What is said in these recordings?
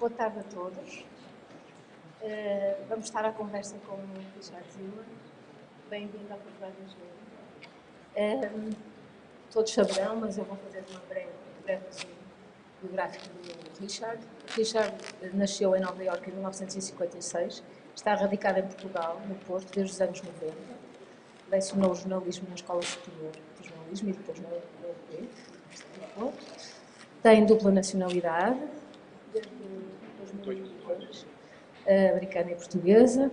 Boa tarde a todos. Vamos estar à conversa com o Richard Zimmer. Bem-vindo à Faculdade de Engenharia. Todos saberão, mas eu vou fazer uma breve resumo biográfico do Richard. Richard nasceu em Nova Iorque em 1956, está radicado em Portugal, no Porto, desde os anos 90. Lecionou jornalismo na Escola Superior de Jornalismo e depois na UP, no Porto. Tem dupla nacionalidade, desde 2002, americana e portuguesa,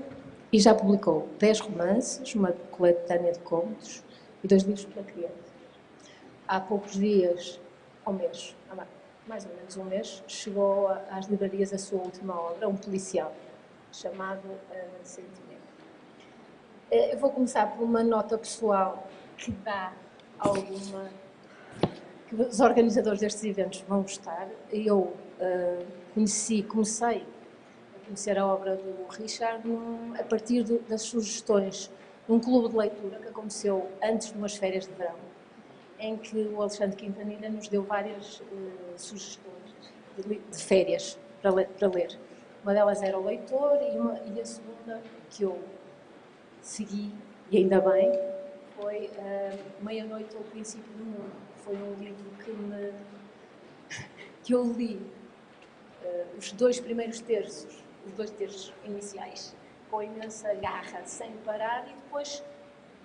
e já publicou 10 romances, uma coletânea de contos e 2 livros para crianças. Há poucos dias, há mais ou menos um mês, chegou às livrarias a sua última obra, um policial, chamado Sentinela. Eu vou começar por uma nota pessoal que dá alguma... que os organizadores destes eventos vão gostar. Eu comecei a conhecer a obra do Richard a partir das sugestões de um clube de leitura que aconteceu antes de umas férias de verão, em que o Alexandre Quintanilha nos deu várias sugestões de férias para ler. Uma delas era O Leitor e a segunda, que eu segui, e ainda bem, foi Meia-Noite ao Princípio do Mundo. Foi um livro que eu li os 2 primeiros terços, os 2 terços iniciais, com imensa garra, sem parar, e depois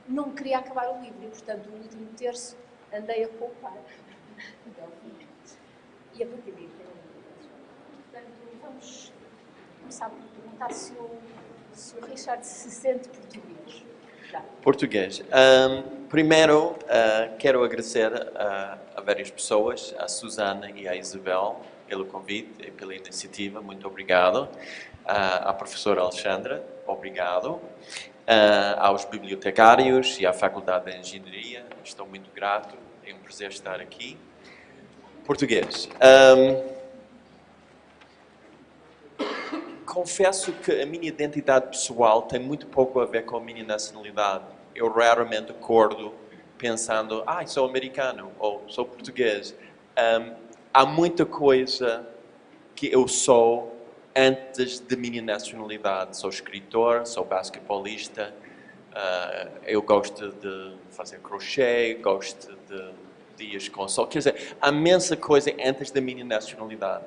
não queria acabar o livro, e portanto o último terço andei a poupar até ao fim. E a partir daí tem um livro. Portanto, vamos começar por perguntar se o Richard se sente português. Já. Português. Primeiro, quero agradecer a várias pessoas, a Susana e a Isabel, pelo convite e pela iniciativa. Muito obrigado. À professora Alexandra, obrigado. Aos bibliotecários e à Faculdade de Engenharia, estou muito grato. É um prazer estar aqui. Português. Confesso que a minha identidade pessoal tem muito pouco a ver com a minha nacionalidade. Eu raramente acordo pensando, sou americano ou sou português. Há muita coisa que eu sou antes da minha nacionalidade. Sou escritor, sou basquetebolista, eu gosto de fazer crochê, gosto de dias com sol. Quer dizer, há imensa coisa antes da minha nacionalidade.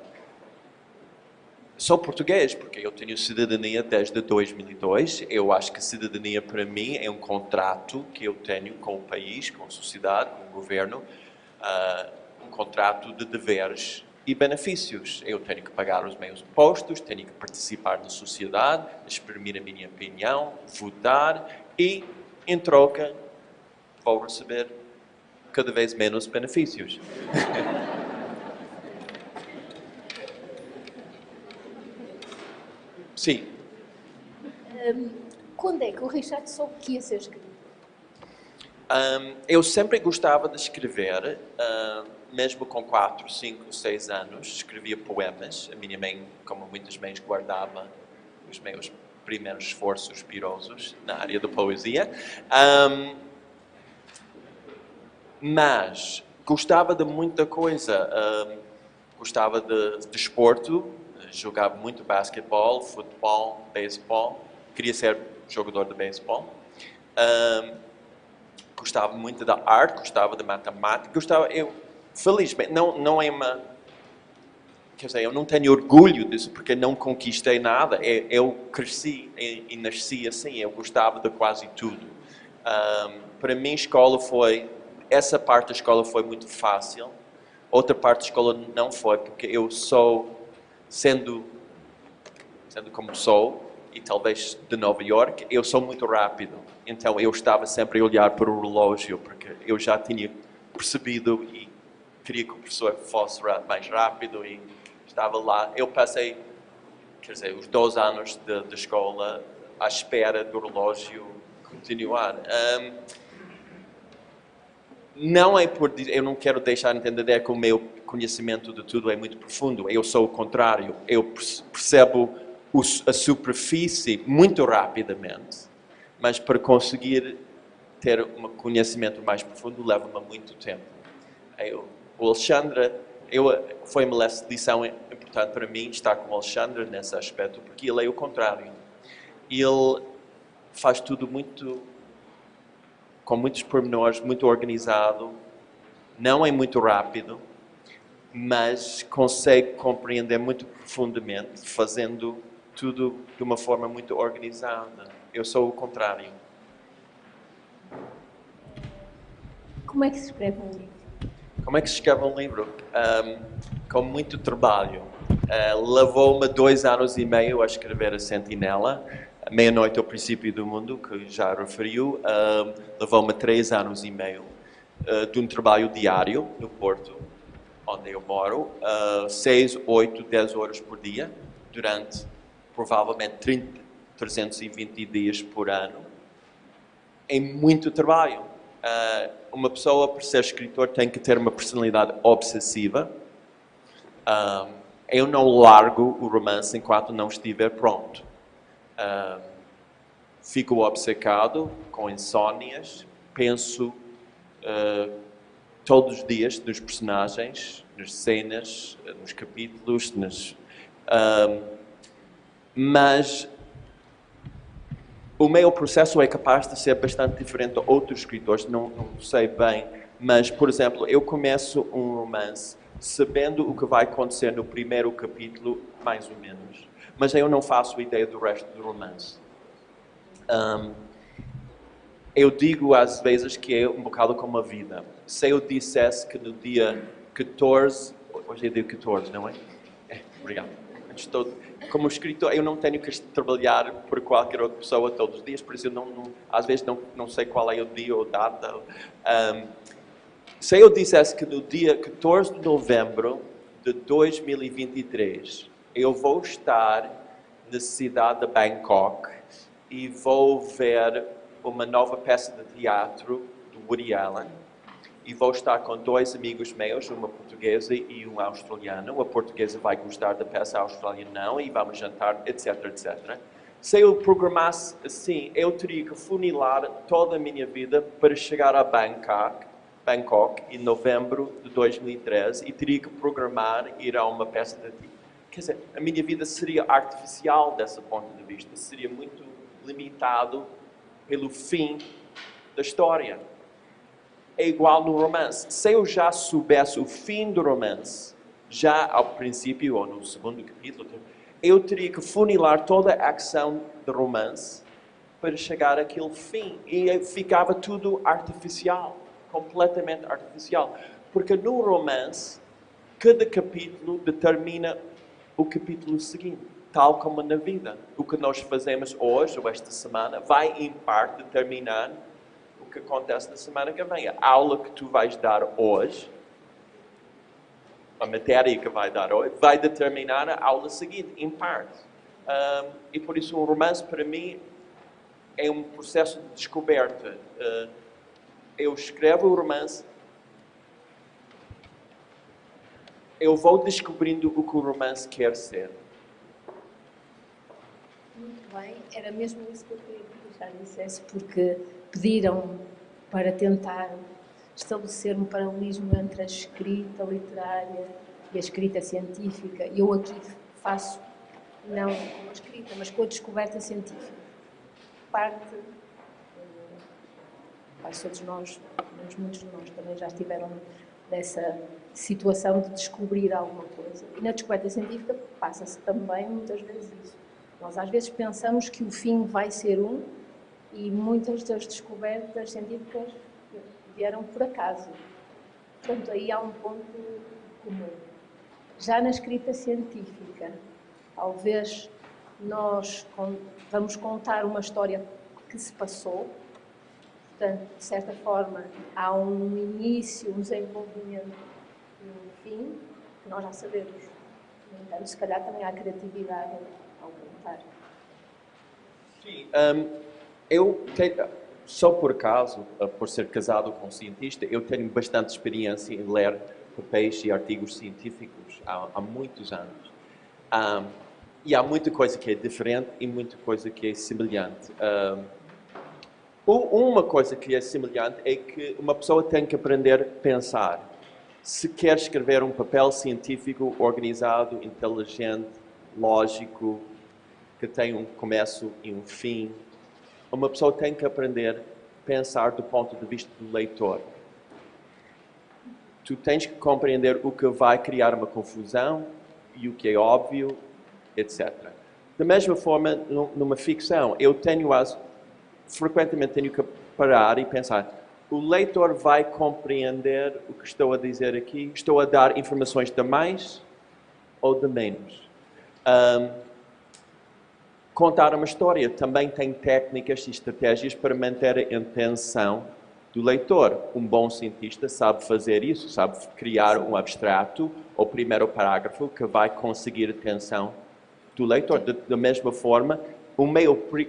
Sou português porque eu tenho cidadania desde 2002. Eu acho que cidadania para mim é um contrato que eu tenho com o país, com a sociedade, com o governo, um contrato de deveres e benefícios. Eu tenho que pagar os meus impostos, tenho que participar na sociedade, exprimir a minha opinião, votar e, em troca, vou receber cada vez menos benefícios. Sim. Quando é que o Richard soube que ia ser escritor? Eu sempre gostava de escrever, mesmo com 4, 5, 6 anos, escrevia poemas. A minha mãe, como muitas mães, guardava os meus primeiros esforços pirosos na área da poesia. Mas gostava de muita coisa. Gostava de desporto, jogava muito basquetebol, futebol, beisebol. Queria ser jogador de beisebol. Gostava muito da arte, gostava de matemática, felizmente, não é uma... Quer dizer, eu não tenho orgulho disso, porque não conquistei nada. Eu cresci e nasci assim, eu gostava de quase tudo. Para mim, essa parte da escola foi muito fácil. Outra parte da escola não foi, porque eu sendo como sou, e talvez de Nova Iorque, eu sou muito rápido. Então eu estava sempre a olhar para o relógio, porque eu já tinha percebido e queria que o professor fosse mais rápido e estava lá. Eu passei, os 2 anos de escola à espera do relógio continuar. Não é eu não quero deixar de entender que o meu conhecimento de tudo é muito profundo. Eu sou o contrário. Eu percebo a superfície muito rapidamente, mas para conseguir ter um conhecimento mais profundo leva-me muito tempo. O Alexandre Foi uma lição importante para mim estar com o Alexandre nesse aspecto, porque ele é o contrário. Ele faz tudo com muitos pormenores, muito organizado, não é muito rápido, mas consegue compreender muito profundamente, fazendo tudo de uma forma muito organizada. Eu sou o contrário. Como é que se escreve um livro? Como é que se escreve um livro? Com muito trabalho. Levou-me 2 anos e meio a escrever a Sentinela, Meia-Noite ao Princípio do Mundo, que já referiu. Levou-me 3 anos e meio de um trabalho diário no Porto, onde eu moro, 6, 8, 10 horas por dia, durante provavelmente 320 dias por ano. É muito trabalho. Uma pessoa, por ser escritor, tem que ter uma personalidade obsessiva. Eu não largo o romance enquanto não estiver pronto. Fico obcecado com insónias, penso todos os dias nos personagens, nas cenas, nos capítulos, mas o meu processo é capaz de ser bastante diferente de outros escritores, não sei bem, mas, por exemplo, eu começo um romance sabendo o que vai acontecer no primeiro capítulo, mais ou menos, mas eu não faço ideia do resto do romance. Eu digo às vezes que é um bocado como a vida. Se eu dissesse que no dia 14, hoje é dia 14, não é? Obrigado. Como escritor, eu não tenho que trabalhar por qualquer outra pessoa todos os dias, por isso eu às vezes não sei qual é o dia ou data. Se eu dissesse que no dia 14 de novembro de 2023 eu vou estar na cidade de Bangkok e vou ver uma nova peça de teatro do Woody Allen e vou estar com 2 amigos meus, uma portuguesa e um australiano. A portuguesa vai gostar da peça, a australiana não, e vamos jantar, etc, etc. Se eu programasse assim, eu teria que funilar toda a minha vida para chegar a Bangkok em novembro de 2013 e teria que programar ir a uma peça de teatro. Quer dizer, a minha vida seria artificial desse ponto de vista, seria muito limitado pelo fim da história. É igual no romance. Se eu já soubesse o fim do romance, já ao princípio ou no segundo capítulo, eu teria que funilar toda a ação do romance para chegar àquele fim. E ficava tudo artificial, completamente artificial. Porque no romance, cada capítulo determina o capítulo seguinte, tal como na vida. O que nós fazemos hoje, ou esta semana, vai em parte determinar o que acontece na semana que vem. A aula que tu vais dar hoje, a matéria que vai dar hoje, vai determinar a aula seguinte, em parte. E por isso um romance, para mim, é um processo de descoberta. Eu escrevo o romance, eu vou descobrindo o que o romance quer ser. Muito bem, era mesmo isso que eu queria que o Richard dissesse, porque pediram para tentar estabelecer um paralelismo entre a escrita literária e a escrita científica. Eu aqui faço, não com a escrita, mas com a descoberta científica. Parte, quase todos nós, muitos de nós também já estiveram nessa situação de descobrir alguma coisa. E na descoberta científica passa-se também muitas vezes isso. Nós às vezes pensamos que o fim vai ser e muitas das descobertas científicas vieram por acaso. Portanto, aí há um ponto comum. Já na escrita científica, talvez nós vamos contar uma história que se passou, portanto, de certa forma, há um início, um desenvolvimento e um fim, que nós já sabemos. No entanto, se calhar também há criatividade ao contar. Sim, eu só por acaso, por ser casado com um cientista, eu tenho bastante experiência em ler papéis e artigos científicos há muitos anos. E há muita coisa que é diferente e muita coisa que é semelhante. Uma coisa que é semelhante é que uma pessoa tem que aprender a pensar. Se quer escrever um papel científico organizado, inteligente, lógico, que tem um começo e um fim, uma pessoa tem que aprender a pensar do ponto de vista do leitor. Tu tens que compreender o que vai criar uma confusão e o que é óbvio, etc. Da mesma forma, numa ficção, frequentemente tenho que parar e pensar, o leitor vai compreender o que estou a dizer aqui? Estou a dar informações de mais ou de menos? Contar uma história também tem técnicas e estratégias para manter a atenção do leitor. Um bom cientista sabe fazer isso, sabe criar um abstrato ou primeiro parágrafo que vai conseguir a atenção do leitor. Da mesma forma, o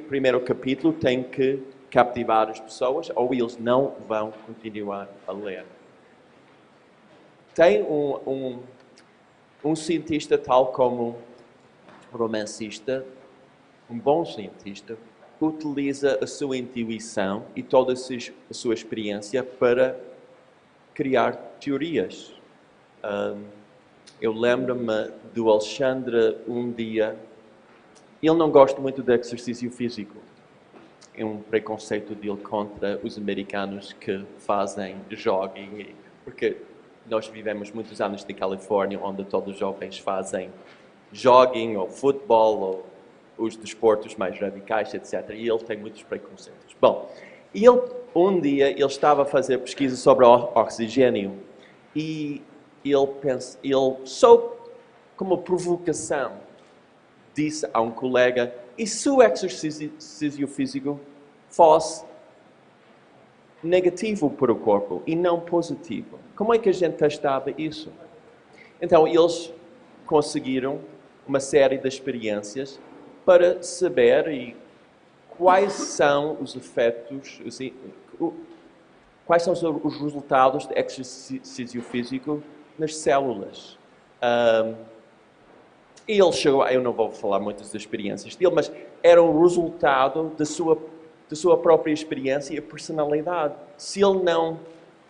primeiro capítulo tem que captivar as pessoas ou eles não vão continuar a ler. Tem um cientista tal como romancista, um bom cientista, utiliza a sua intuição e toda a sua experiência para criar teorias. Eu lembro-me do Alexandre um dia, ele não gosta muito de exercício físico. É um preconceito dele contra os americanos que fazem jogging, porque nós vivemos muitos anos na Califórnia, onde todos os jovens fazem jogging ou futebol ou os desportos mais radicais, etc. E ele tem muitos preconceitos. Bom, um dia ele estava a fazer pesquisa sobre o oxigênio e ele só como provocação disse a um colega, e se o exercício físico fosse negativo para o corpo e não positivo? Como é que a gente testava isso? Então, eles conseguiram uma série de experiências para saber quais são os efeitos, quais são os resultados de exercício físico nas células. E ele chegou, eu não vou falar muitas das experiências dele, mas era um resultado da sua própria experiência e personalidade. Se ele não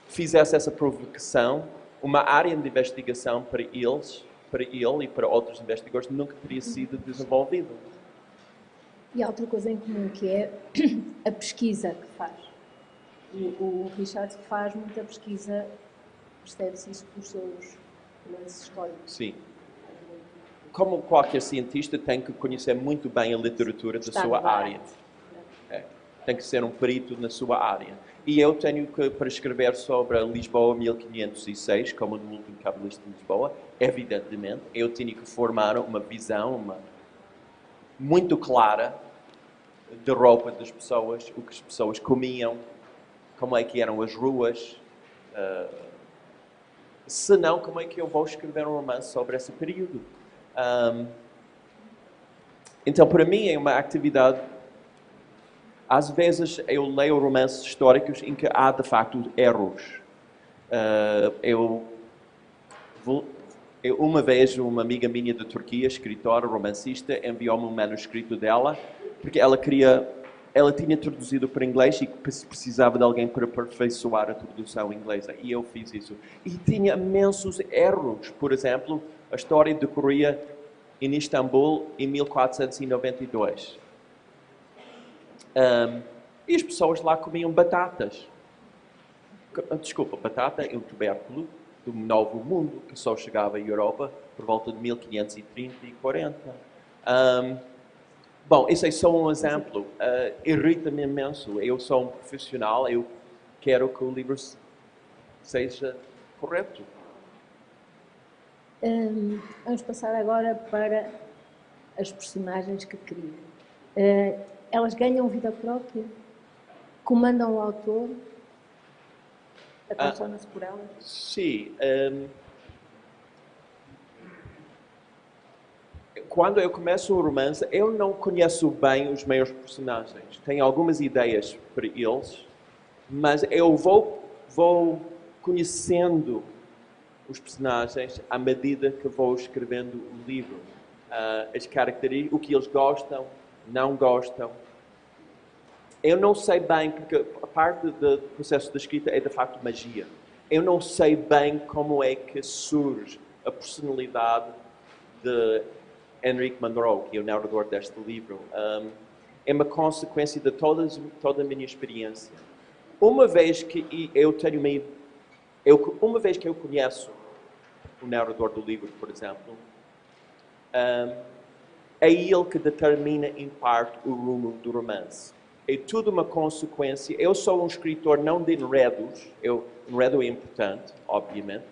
fizesse essa provocação, uma área de investigação para ele e para outros investigadores nunca teria sido desenvolvida. E há outra coisa em comum, que é a pesquisa que faz. O Richard faz muita pesquisa, percebe-se isso pelos seus romances históricos. Sim. Como qualquer cientista, tem que conhecer muito bem a literatura da sua área. Tem que ser um perito na sua área. E eu tenho que, para escrever sobre Lisboa 1506, como no último Cabalista de Lisboa, evidentemente, eu tinha que formar uma visão muito clara da roupa das pessoas, o que as pessoas comiam, como é que eram as ruas. Senão, como é que eu vou escrever um romance sobre esse período? Então, para mim, é uma atividade. Às vezes, eu leio romances históricos em que há, de facto, erros. Uma vez, uma amiga minha da Turquia, escritora, romancista, enviou-me um manuscrito dela, porque ela tinha traduzido para inglês e precisava de alguém para aperfeiçoar a tradução inglesa. E eu fiz isso. E tinha imensos erros. Por exemplo, a história decorria em Istambul em 1492. E as pessoas lá comiam batatas. Desculpa, batata é um tubérculo do Novo Mundo, que só chegava à Europa por volta de 1530 e 40. Bom, isso é só um exemplo. Irrita-me imenso. Eu sou um profissional, eu quero que o livro seja correto. Vamos passar agora para as personagens que cria. Elas ganham vida própria? Comandam o autor? Apaixona-se por elas? Sim. Quando eu começo o romance, eu não conheço bem os meus personagens. Tenho algumas ideias para eles, mas eu vou conhecendo os personagens à medida que vou escrevendo o livro. As características, o que eles gostam, não gostam. Eu não sei bem, porque a parte do processo da escrita é de facto magia. eu não sei bem como é que surge a personalidade de Henrique Monroe, que é o narrador deste livro. É uma consequência de toda a minha experiência. Uma vez que eu tenho uma vez que eu conheço o narrador do livro, por exemplo, é ele que determina, em parte, o rumo do romance. É tudo uma consequência. Eu sou um escritor não de enredos. Enredo é importante, obviamente,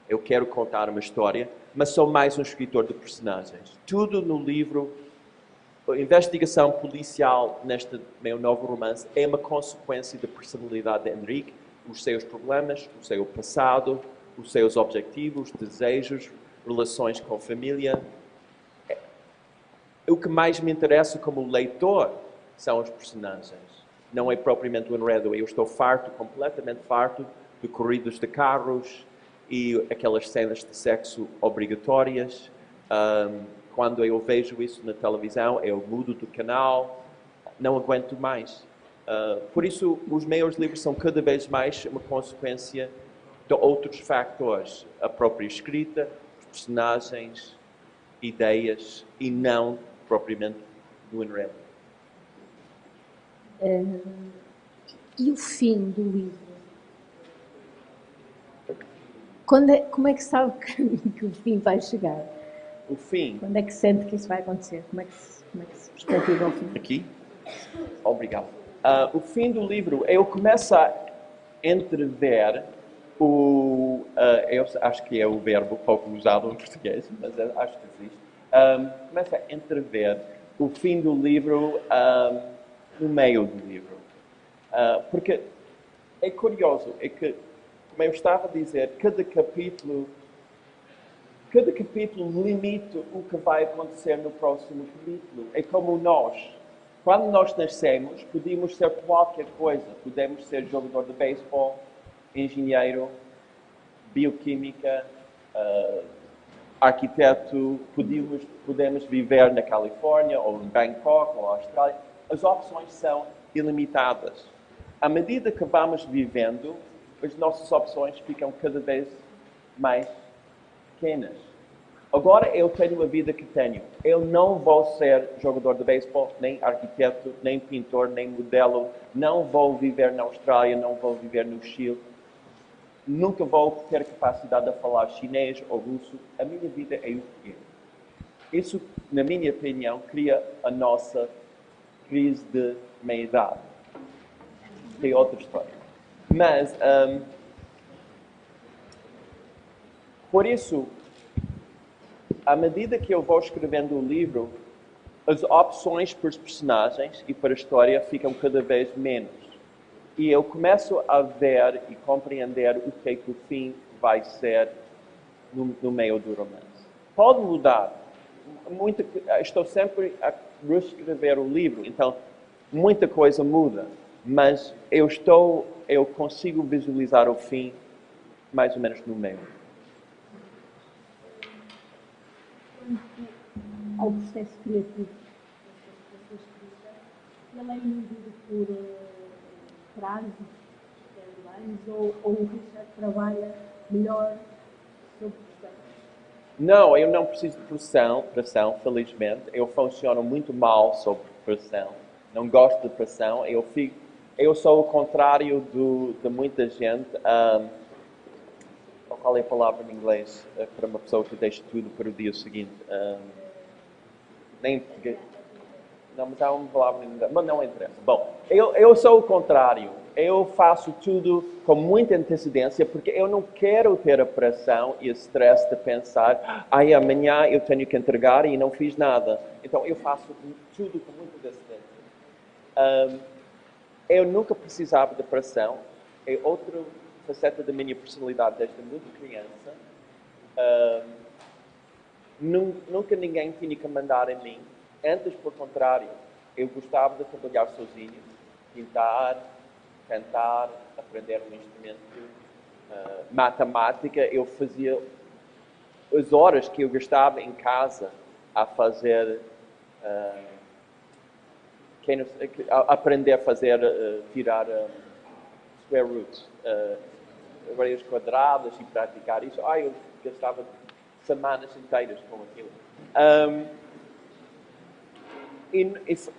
eu quero contar uma história, mas sou mais um escritor de personagens. Tudo no livro, a investigação policial neste meu novo romance é uma consequência da personalidade de Henrique, os seus problemas, o seu passado, os seus objetivos, desejos, relações com a família. O que mais me interessa como leitor são os personagens. Não é propriamente o enredo. Eu estou completamente farto de corridas de carros e aquelas cenas de sexo obrigatórias. Quando eu vejo isso na televisão, eu mudo de canal. Não aguento mais. Por isso, os meus livros são cada vez mais uma consequência de outros fatores. A própria escrita, os personagens, ideias e não propriamente do enredo. E o fim do livro? Como é que sabe que o fim vai chegar? O fim. Quando é que sente que isso vai acontecer? Como é que se perspectiva o fim? Aqui? Obrigado. O fim do livro, eu começo a entrever eu acho que é o verbo pouco usado em português, mas acho que existe. Começo a entrever o fim do livro no meio do livro. Porque é curioso, é que, como eu estava a dizer, cada capítulo limita o que vai acontecer no próximo capítulo. É como nós. Quando nós nascemos, podíamos ser qualquer coisa. Podemos ser jogador de beisebol, engenheiro, bioquímica, arquiteto. Podemos viver na Califórnia, ou em Bangkok, ou na Austrália. As opções são ilimitadas. À medida que vamos vivendo, as nossas opções ficam cada vez mais pequenas. Agora eu tenho a vida que tenho. Eu não vou ser jogador de beisebol, nem arquiteto, nem pintor, nem modelo. Não vou viver na Austrália, não vou viver no Chile. Nunca vou ter capacidade de falar chinês ou russo. A minha vida é o que é. Isso, na minha opinião, cria a nossa crise de meia-idade. Tem outra história. Mas, por isso, à medida que eu vou escrevendo o livro, as opções para os personagens e para a história ficam cada vez menos. E eu começo a ver e compreender o que é que o fim vai ser no meio do romance. Pode mudar. Estou sempre a reescrever o livro, então muita coisa muda. Mas eu consigo visualizar o fim mais ou menos no meio. Ao processo criativo da sua escrita, ele é medido por prazos, deadlines, ou o Richard trabalha melhor sobre pressão? Não, eu não preciso de pressão, felizmente. Eu funciono muito mal sob pressão. Não gosto de pressão. Eu sou o contrário de muita gente. Qual é a palavra em inglês para uma pessoa que deixa tudo para o dia seguinte? Nem português. Não, mas há uma palavra em inglês. Mas não interessa. Bom, eu sou o contrário. Eu faço tudo com muita antecedência porque eu não quero ter a pressão e o stress de pensar amanhã eu tenho que entregar e não fiz nada. Então eu faço tudo com muita antecedência. Eu nunca precisava de pressão. É outra faceta da minha personalidade desde muito criança. Nunca ninguém tinha que mandar em mim. Antes, por contrário, eu gostava de trabalhar sozinho, pintar, cantar, aprender um instrumento, matemática. Eu fazia as horas que eu gastava em casa a fazer, aprender a fazer, tirar square roots, areias quadradas e praticar isso. Eu gastava semanas inteiras com aquilo.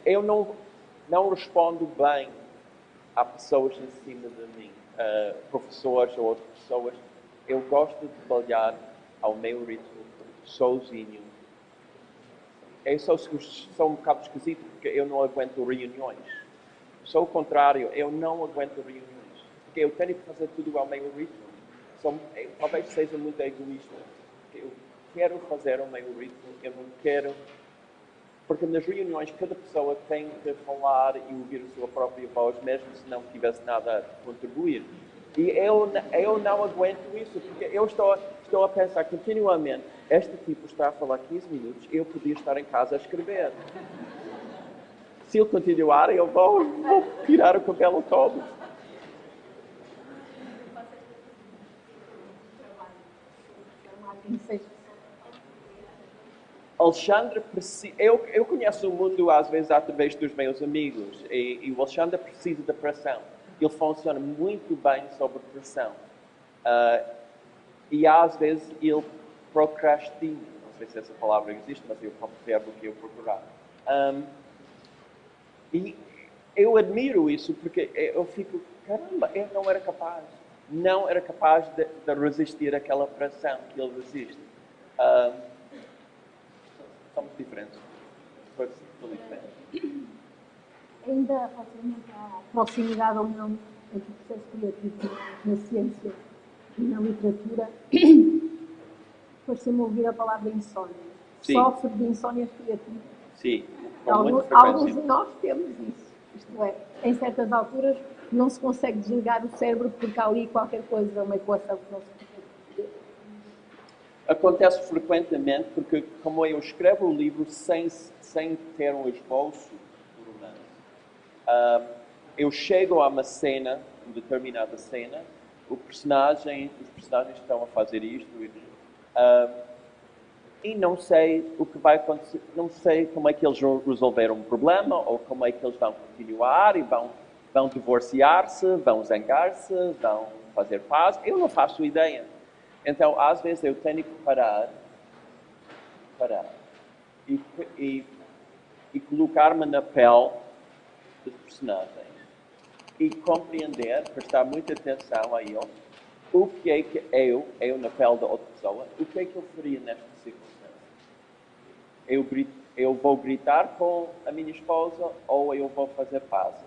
Eu não respondo bem a pessoas em cima de mim, professores ou outras pessoas. Eu gosto de trabalhar ao meu ritmo, sozinho. Eu sou um bocado esquisito porque eu não aguento reuniões. Sou o contrário, eu não aguento reuniões. Porque eu tenho que fazer tudo ao meu ritmo. Talvez seja muito egoísta. Eu quero fazer ao meu ritmo, eu não quero... Porque nas reuniões cada pessoa tem que falar e ouvir a sua própria voz, mesmo se não tivesse nada a contribuir. E eu não aguento isso, porque eu estou a pensar continuamente, este tipo está a falar 15 minutos, eu podia estar em casa a escrever. Se ele continuar, eu vou tirar o cabelo todo. Alexandre, eu conheço o mundo às vezes através dos meus amigos e o Alexandre precisa de pressão. Ele funciona muito bem sob pressão. E às vezes ele procrastina. Não sei se essa palavra existe, mas eu percebo que eu procurar. E eu admiro isso porque eu fico, caramba, eu não era capaz. Não era capaz de resistir àquela pressão que ele resiste. Somos diferentes. Somos diferentes. Ainda relativamente à proximidade ou não entre o processo criativo na ciência e na literatura, depois-me ouvir a palavra insónia. Sim. Sofre de insónias criativas. Sim. Alguns de nós temos isso. Isto é, em certas alturas não se consegue desligar o cérebro porque há ali qualquer coisa, uma equação que não se consegue perceber. Acontece frequentemente porque, como eu escrevo o livro sem ter um esboço do romance, eu chego a uma cena, uma determinada cena, os personagens estão a fazer isto e não sei o que vai acontecer, não sei como é que eles vão resolver um problema ou como é que eles vão continuar e vão divorciar-se, vão zangar-se, vão fazer paz. Eu não faço ideia. Então, às vezes, eu tenho que parar e colocar-me na pele dos personagens e compreender, prestar muita atenção a eles, o que é que eu na pele da outra pessoa, o que é que eu faria nesta circunstância? Eu vou gritar com a minha esposa ou eu vou fazer pazes?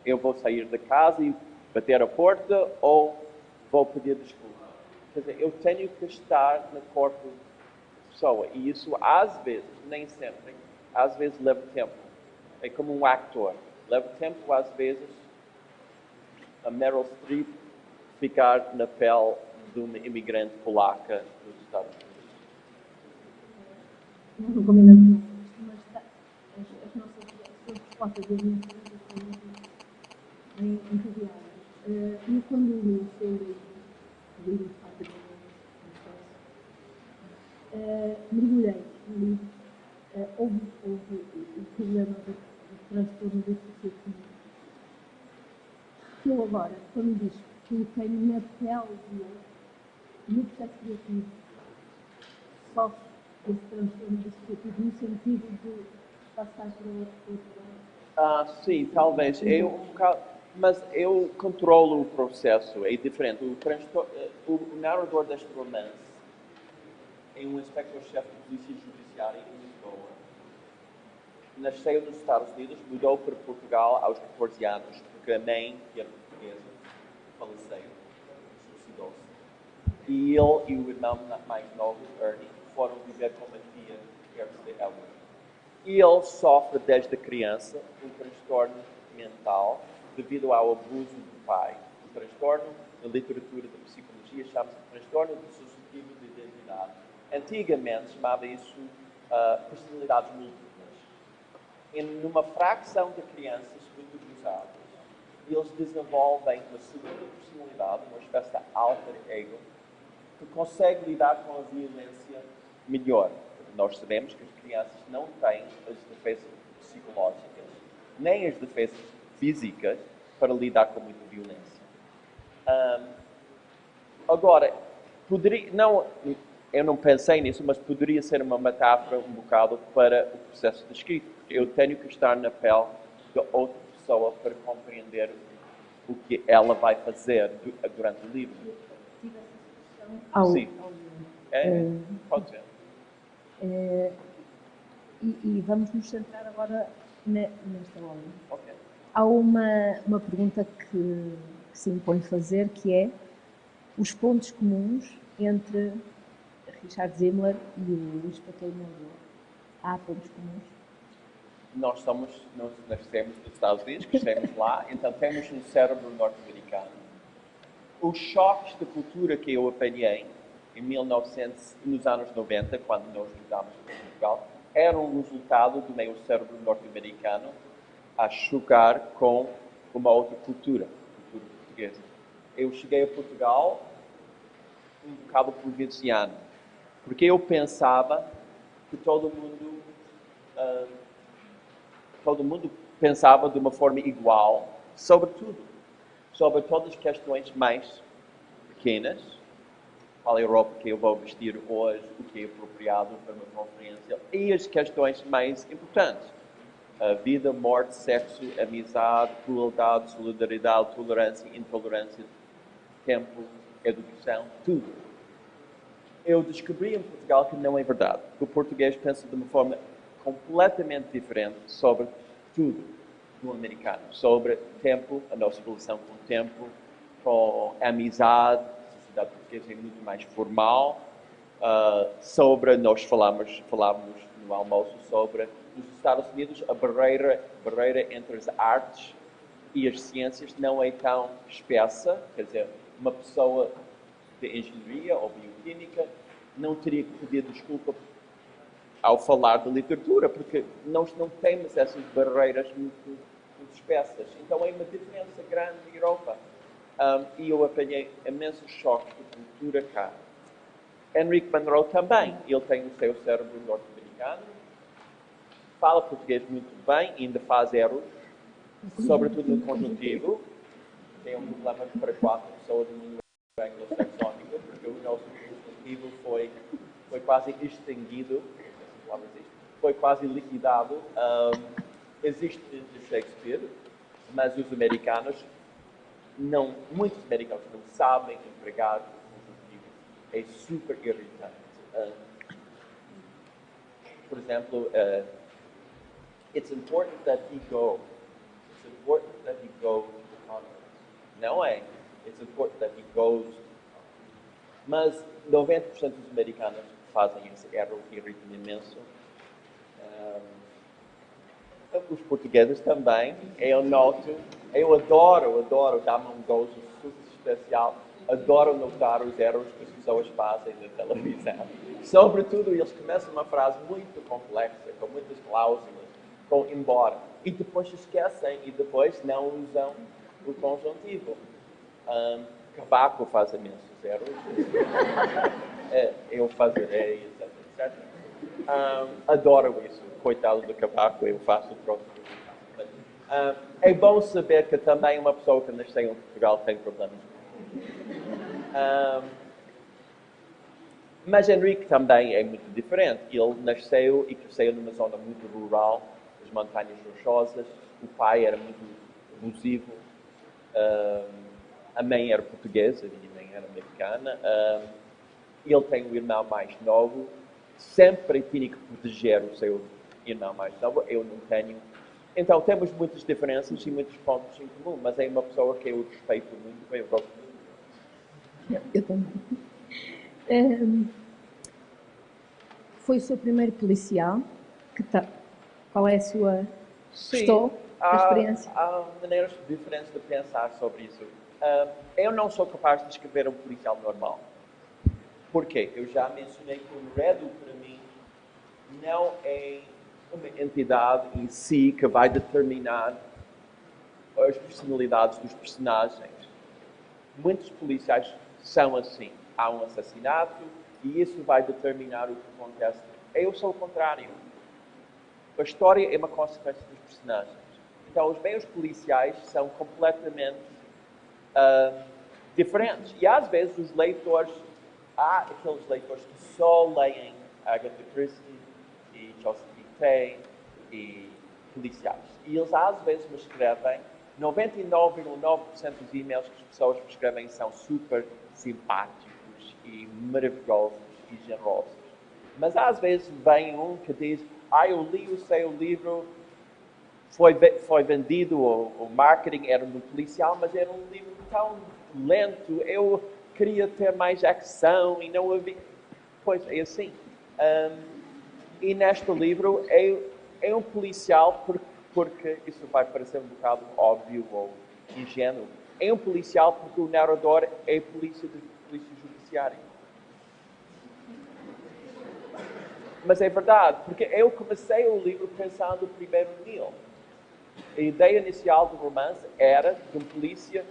Eu vou sair da casa e bater a porta ou vou pedir desculpa? Quer dizer, eu tenho que estar no corpo da pessoa. E isso, às vezes, nem sempre, às vezes leva tempo. É como um actor. Leva tempo, às vezes, a Meryl Streep ficar na pele de uma imigrante polaca nos Estados Unidos. Nós não combinamos nada disto, mas as nossas respostas e as minhas perguntas são muito entusiasmadas. E quando li o seu livro de fato mergulhei no livro, houve o problema do transtorno dissociativo. Que eu agora, quando diz que tenho na pele no processo criativo, sofre esse transtorno dissociativo no sentido de passar por outro lado. Sim, talvez. Mas eu controlo o processo, é diferente. O narrador deste romance é um inspector-chefe de polícia judiciária em Lisboa. Nasceu nos Estados Unidos, mudou para Portugal aos 14 anos, porque a mãe, que era portuguesa, faleceu, suicidou-se. E ele e o irmão mais novo, Ernie, foram viver com uma tia perto de Elwood. E ele sofre desde criança um transtorno mental devido ao abuso do pai. O transtorno, na literatura da psicologia, chama-se transtorno dissociativo de identidade. Antigamente chamava isso personalidades múltiplas. E numa fração de crianças muito abusadas, eles desenvolvem uma segunda personalidade, uma espécie de alter ego, que consegue lidar com a violência melhor. Nós sabemos que as crianças não têm as defesas psicológicas, nem as defesas físicas para lidar com muita violência. Agora, poderia, não, eu não pensei nisso, mas poderia ser uma metáfora um bocado para o processo de escrita. Eu tenho que estar na pele de outra pessoa para compreender o que ela vai fazer durante o livro. Tive essa discussão Sim. Pode ser. E vamos nos centrar agora nesta obra. Ok. Há uma pergunta que se impõe fazer, que é os pontos comuns entre Richard Zimmler e o Inspetor Moreau. Há pontos comuns? Nós nascemos nos Estados Unidos, crescemos lá, então temos um cérebro norte-americano. Os choques de cultura que eu apanhei nos anos 90, quando nós mudámos para Portugal, eram um resultado do meu cérebro norte-americano a chocar com uma outra cultura portuguesa. Eu cheguei a Portugal um bocado provinciano, porque eu pensava que todo mundo pensava de uma forma igual sobre tudo, sobre todas as questões mais pequenas, qual é a roupa que eu vou vestir hoje, o que é apropriado para uma conferência, e as questões mais importantes. A vida, morte, sexo, amizade, crueldade, solidariedade, tolerância, intolerância, tempo, educação, tudo. Eu descobri em Portugal que não é verdade. Que o português pensa de uma forma completamente diferente sobre tudo do americano. Sobre tempo, a nossa relação com o tempo, com a amizade. A sociedade portuguesa é muito mais formal. Nós falávamos no almoço sobre, nos Estados Unidos, a barreira entre as artes e as ciências não é tão espessa. Quer dizer, uma pessoa de engenharia ou bioquímica não teria que pedir desculpa ao falar de literatura, porque nós não temos essas barreiras muito espessas. Então é uma diferença grande na Europa. E eu apanhei imensos choques de cultura cá. Henrique Monroe também. Ele tem o seu cérebro norte-americano, fala português muito bem, ainda faz erros, sobretudo no conjuntivo. Tem um problema para 4 pessoas no mundo anglo-saxónico, porque o nosso conjuntivo foi quase extinguido, foi quase liquidado. Existe de Shakespeare, mas os americanos muitos americanos não sabem empregar o conjuntivo. É super irritante. Por exemplo, it's important that he go. It's important that he go to the conference. Não é. It's important that he goes. Mas 90% dos americanos fazem esse erro que irrita-me imenso. Os portugueses também. Eu noto, eu adoro, dá-me um gozo super especial. Adoro notar os erros que as pessoas fazem na televisão. Sobretudo, eles começam uma frase muito complexa, com muitas cláusulas, com embora. E depois esquecem e depois não usam o conjuntivo. Cavaco faz imensos erros. Eu fazerei, etc. Adoro isso. Coitado do Cavaco, eu faço o próprio. É bom saber que também uma pessoa que nasceu em Portugal tem problemas. Mas Henrique também é muito diferente. Ele nasceu e cresceu numa zona muito rural, as montanhas rochosas. O pai era muito abusivo. A mãe era portuguesa, a minha mãe era americana. Ele tem um irmão mais novo. Sempre tinha que proteger o seu irmão mais novo. Eu não tenho. Então temos muitas diferenças e muitos pontos em comum, mas é uma pessoa que eu respeito muito, eu gosto muito. Eu também. Foi o seu primeiro policial? Qual é a sua experiência? Há maneiras diferentes de pensar sobre isso. Eu não sou capaz de escrever um policial normal. Por quê? Eu já mencionei que o enredo, para mim, não é uma entidade em si que vai determinar as personalidades dos personagens. Muitos policiais são assim. Há um assassinato e isso vai determinar o que acontece. Eu sou o contrário. A história é uma consequência dos personagens. Então, os meus policiais são completamente diferentes. E às vezes os leitores, há aqueles leitores que só leem Agatha Christie e Josephine Tey e policiais. E eles às vezes me escrevem, 99,9% dos e-mails que as pessoas me escrevem são super simpáticos e maravilhosos e generosos. Mas às vezes vem um que diz, eu li o seu livro, foi vendido, o marketing era do policial, mas era um livro tão lento, eu queria ter mais ação e não havia... Pois, é assim. E neste livro é um policial, porque isso vai parecer um bocado óbvio ou ingênuo, é um policial porque o narrador é polícia judiciária. Mas é verdade, porque eu comecei o livro pensando primeiro nele. A ideia inicial do romance era de um polícia